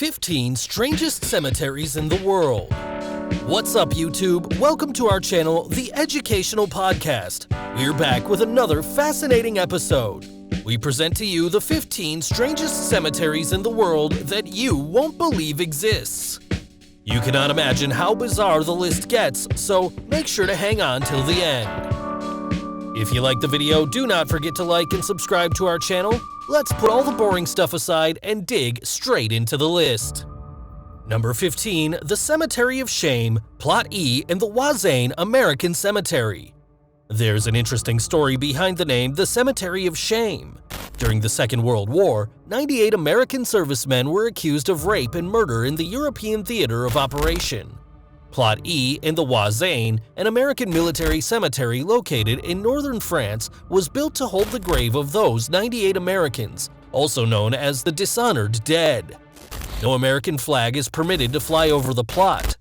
15 Strangest Cemeteries in the World. What's up, YouTube? Welcome to our channel, The Educational Podcast. We're back with another fascinating episode. We present to you the 15 strangest cemeteries in the world that you won't believe exists. You cannot imagine how bizarre the list gets, so make sure to hang on till the end. If you like the video, do not forget to like and subscribe to our channel. Let's put all the boring stuff aside and dig straight into the list. Number 15, the Cemetery of Shame, Plot E in the Oise American Cemetery. There's an interesting story behind the name the Cemetery of Shame. During the Second World War, 98 American servicemen were accused of rape and murder in the European theater of operation. Plot E in the Oise, an American military cemetery located in northern France, was built to hold the grave of those 98 Americans, also known as the dishonored dead. No American flag is permitted to fly over the plot.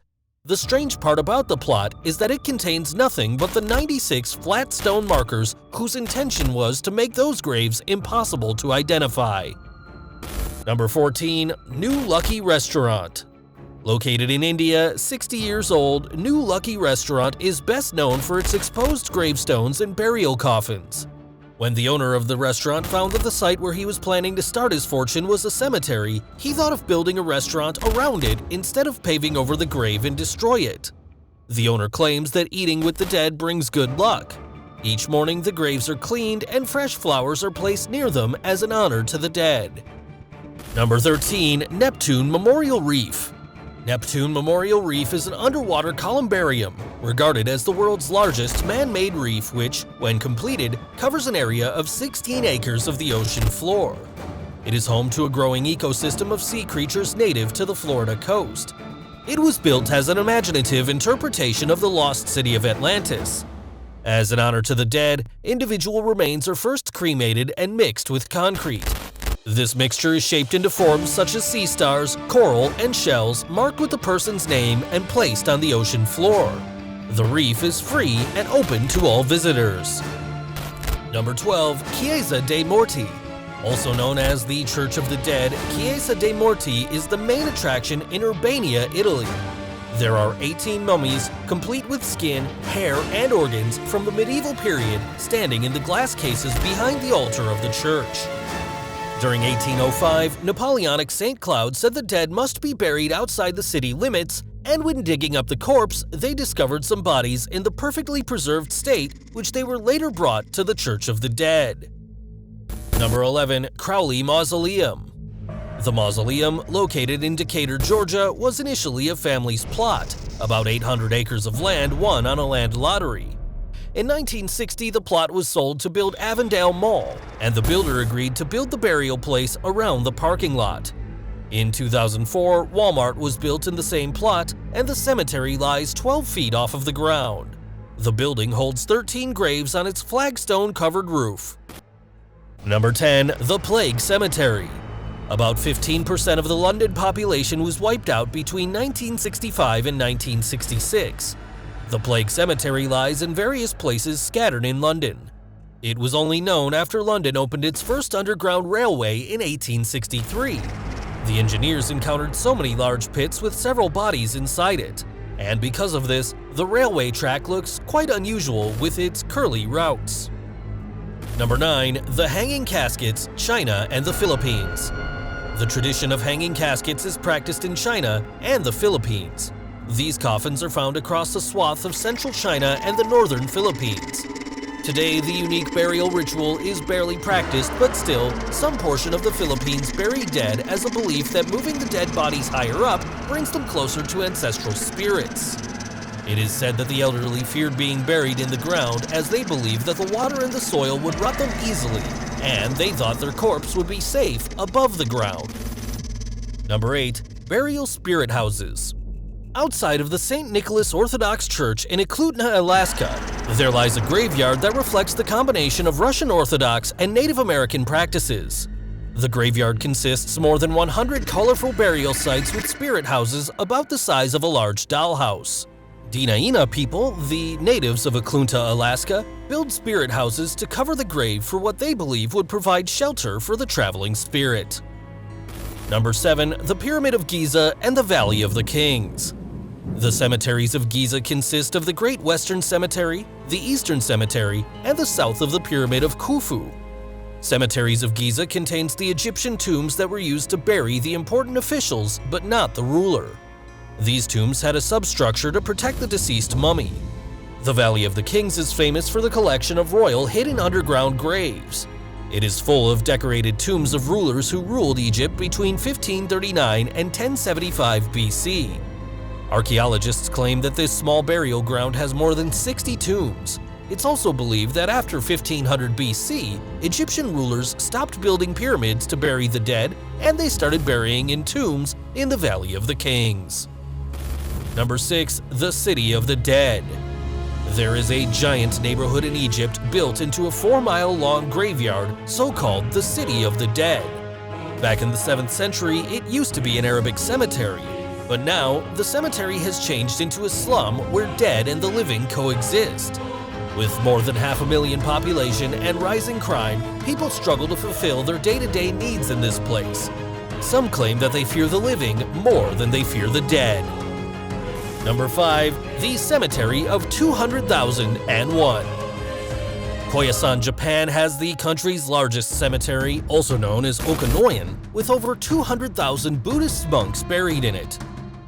The strange part about the plot is that it contains nothing but the 96 flat stone markers whose intention was to make those graves impossible to identify. Number 14, New Lucky Restaurant. Located in India, 60 years old, New Lucky Restaurant is best known for its exposed gravestones and burial coffins. When the owner of the restaurant found that the site where he was planning to start his fortune was a cemetery, he thought of building a restaurant around it instead of paving over the grave and destroy it. The owner claims that eating with the dead brings good luck. Each morning, the graves are cleaned and fresh flowers are placed near them as an honor to the dead. Number 13, Neptune Memorial Reef. Neptune Memorial Reef is an underwater columbarium, regarded as the world's largest man-made reef which, when completed, covers an area of 16 acres of the ocean floor. It is home to a growing ecosystem of sea creatures native to the Florida coast. It was built as an imaginative interpretation of the lost city of Atlantis. As an honor to the dead, individual remains are first cremated and mixed with concrete. This mixture is shaped into forms such as sea stars, coral, and shells marked with the person's name and placed on the ocean floor. The reef is free and open to all visitors. Number 12, Chiesa Dei Morti. Also known as the Church of the Dead, Chiesa Dei Morti is the main attraction in Urbania, Italy. There are 18 mummies, complete with skin, hair, and organs from the medieval period, standing in the glass cases behind the altar of the church. During 1805, Napoleonic St. Cloud said the dead must be buried outside the city limits, and when digging up the corpse, they discovered some bodies in the perfectly preserved state, which they were later brought to the Church of the Dead. Number 11, Crowley Mausoleum. The mausoleum, located in Decatur, Georgia, was initially a family's plot, about 800 acres of land won on a land lottery. In 1960, the plot was sold to build Avondale Mall, and the builder agreed to build the burial place around the parking lot. In 2004, Walmart was built in the same plot, and the cemetery lies 12 feet off of the ground. The building holds 13 graves on its flagstone-covered roof. Number 10, the Plague Cemetery. About 15% of the London population was wiped out between 1965 and 1966. The Plague Cemetery lies in various places scattered in London. It was only known after London opened its first underground railway in 1863. The engineers encountered so many large pits with several bodies inside it, and because of this, the railway track looks quite unusual with its curly routes. Number 9, the Hanging Caskets, China and the Philippines. The tradition of hanging caskets is practiced in China and the Philippines. These coffins are found across a swath of central China and the northern Philippines. Today, the unique burial ritual is barely practiced, but still, some portion of the Philippines bury dead as a belief that moving the dead bodies higher up brings them closer to ancestral spirits. It is said that the elderly feared being buried in the ground as they believed that the water and the soil would rot them easily, and they thought their corpse would be safe above the ground. Number 8, burial spirit houses. Outside of the St. Nicholas Orthodox Church in Eklutna, Alaska, there lies a graveyard that reflects the combination of Russian Orthodox and Native American practices. The graveyard consists of more than 100 colorful burial sites with spirit houses about the size of a large dollhouse. Dinaina people, the natives of Eklutna, Alaska, build spirit houses to cover the grave for what they believe would provide shelter for the traveling spirit. Number 7. The Pyramid of Giza and the Valley of the Kings. The cemeteries of Giza consist of the Great Western Cemetery, the Eastern Cemetery, and the south of the Pyramid of Khufu. Cemeteries of Giza contains the Egyptian tombs that were used to bury the important officials, but not the ruler. These tombs had a substructure to protect the deceased mummy. The Valley of the Kings is famous for the collection of royal hidden underground graves. It is full of decorated tombs of rulers who ruled Egypt between 1539 and 1075 BC. Archaeologists claim that this small burial ground has more than 60 tombs. It's also believed that after 1500 BC, Egyptian rulers stopped building pyramids to bury the dead, and they started burying in tombs in the Valley of the Kings. Number 6. The City of the Dead. There is a giant neighborhood in Egypt built into a 4-mile-long graveyard, so-called the City of the Dead. Back in the 7th century, it used to be an Arabic cemetery, but now the cemetery has changed into a slum where dead and the living coexist. With more than 500,000 population and rising crime, people struggle to fulfill their day-to-day needs in this place. Some claim that they fear the living more than they fear the dead. Number 5. The Cemetery of 200,001. Koyasan, Japan has the country's largest cemetery, also known as Okanoyan, with over 200,000 Buddhist monks buried in it.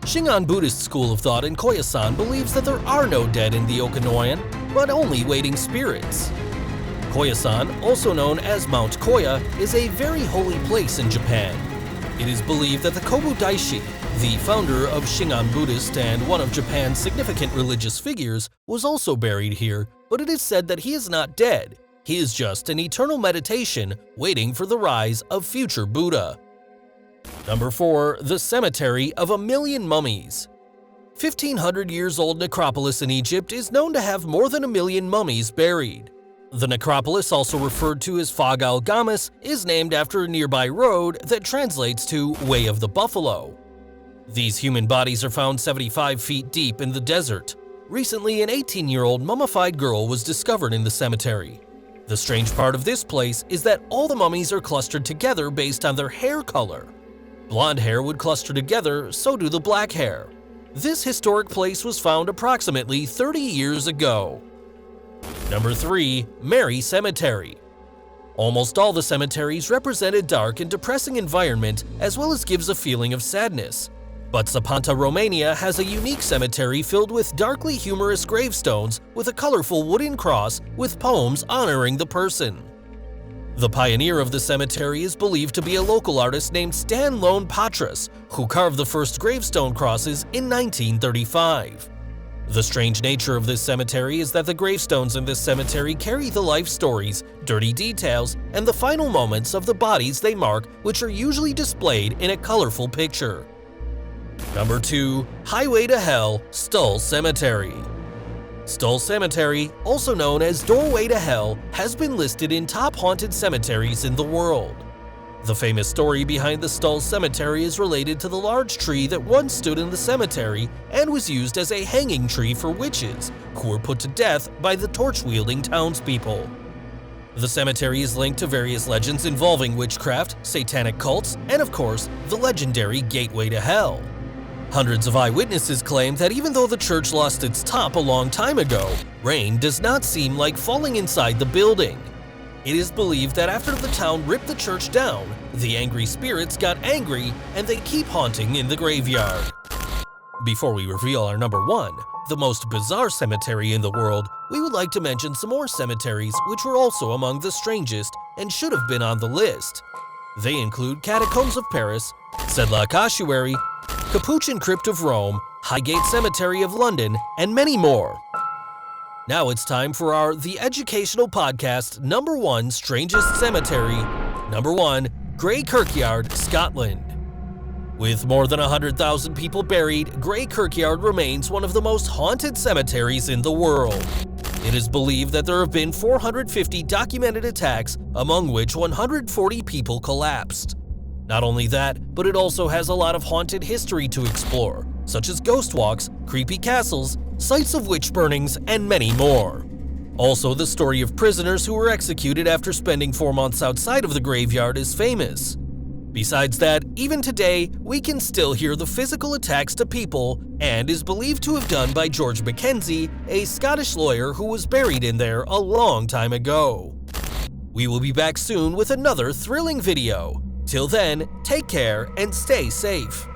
Shingon Buddhist school of thought in Koyasan believes that there are no dead in the Okanoyan, but only waiting spirits. Koyasan, also known as Mount Koya, is a very holy place in Japan. It is believed that the Kobu Daishi, the founder of Shingon Buddhist and one of Japan's significant religious figures, was also buried here, but it is said that he is not dead. He is just in eternal meditation, waiting for the rise of future Buddha. Number 4. The Cemetery of 1,000,000 Mummies. 1,500 years old necropolis in Egypt is known to have more than 1,000,000 mummies buried. The necropolis, also referred to as Fag al-Gamis, is named after a nearby road that translates to Way of the Buffalo. These human bodies are found 75 feet deep in the desert. Recently, an 18-year-old mummified girl was discovered in the cemetery. The strange part of this place is that all the mummies are clustered together based on their hair color. Blonde hair would cluster together, so do the black hair. This historic place was found approximately 30 years ago. Number 3. Mary Cemetery. Almost all the cemeteries represent a dark and depressing environment, as well as gives a feeling of sadness. But Zapanta, Romania has a unique cemetery filled with darkly humorous gravestones with a colorful wooden cross with poems honoring the person. The pioneer of the cemetery is believed to be a local artist named Stan Lone Patras, who carved the first gravestone crosses in 1935. The strange nature of this cemetery is that the gravestones in this cemetery carry the life stories, dirty details, and the final moments of the bodies they mark, which are usually displayed in a colorful picture. Number 2. Highway to Hell, Stull Cemetery. Stull Cemetery, also known as Doorway to Hell, has been listed in top haunted cemeteries in the world. The famous story behind the Stull Cemetery is related to the large tree that once stood in the cemetery and was used as a hanging tree for witches, who were put to death by the torch-wielding townspeople. The cemetery is linked to various legends involving witchcraft, satanic cults, and of course, the legendary Gateway to Hell. Hundreds of eyewitnesses claim that even though the church lost its top a long time ago, rain does not seem like falling inside the building. It is believed that after the town ripped the church down, the angry spirits got angry and they keep haunting in the graveyard. Before we reveal our number 1, the most bizarre cemetery in the world, we would like to mention some more cemeteries which were also among the strangest and should have been on the list. They include Catacombs of Paris, Sedlak Ossuary, Capuchin Crypt of Rome, Highgate Cemetery of London, and many more. Now it's time for our The Educational Podcast number 1 Strangest Cemetery. Number 1. Graykirkyard, Scotland. With more than 100,000 people buried, Graykirkyard remains one of the most haunted cemeteries in the world. It is believed that there have been 450 documented attacks, among which 140 people collapsed. Not only that, but it also has a lot of haunted history to explore, such as ghost walks, creepy castles, sites of witch burnings, and many more. Also, the story of prisoners who were executed after spending 4 months outside of the graveyard is famous. Besides that, even today, we can still hear the physical attacks to people and is believed to have done by George Mackenzie, a Scottish lawyer who was buried in there a long time ago. We will be back soon with another thrilling video. Till then, take care and stay safe.